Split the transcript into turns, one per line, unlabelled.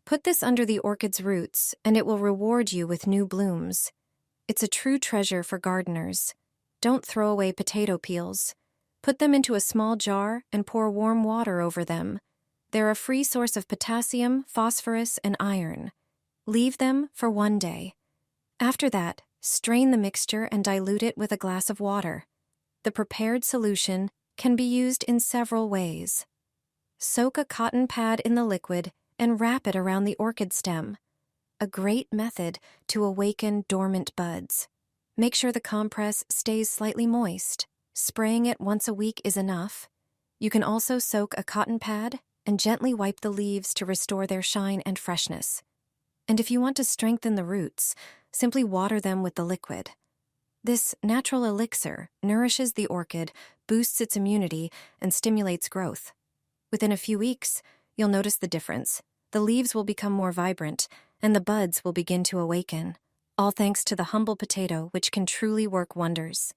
Put this under the orchid's roots, and it will reward you with new blooms. It's a true treasure for gardeners. Don't throw away potato peels. Put them into a small jar and pour warm water over them. They're a free source of potassium, phosphorus, and iron. Leave them for one day. After that, strain the mixture and dilute it with a glass of water. The prepared solution can be used in several ways. Soak a cotton pad in the liquid and wrap it around the orchid stem. A great method to awaken dormant buds. Make sure the compress stays slightly moist. Spraying it once a week is enough. You can also soak a cotton pad and gently wipe the leaves to restore their shine and freshness. And if you want to strengthen the roots, simply water them with the liquid. This natural elixir nourishes the orchid, boosts its immunity, and stimulates growth. Within a few weeks, you'll notice the difference. The leaves will become more vibrant, and the buds will begin to awaken, all thanks to the humble potato, which can truly work wonders.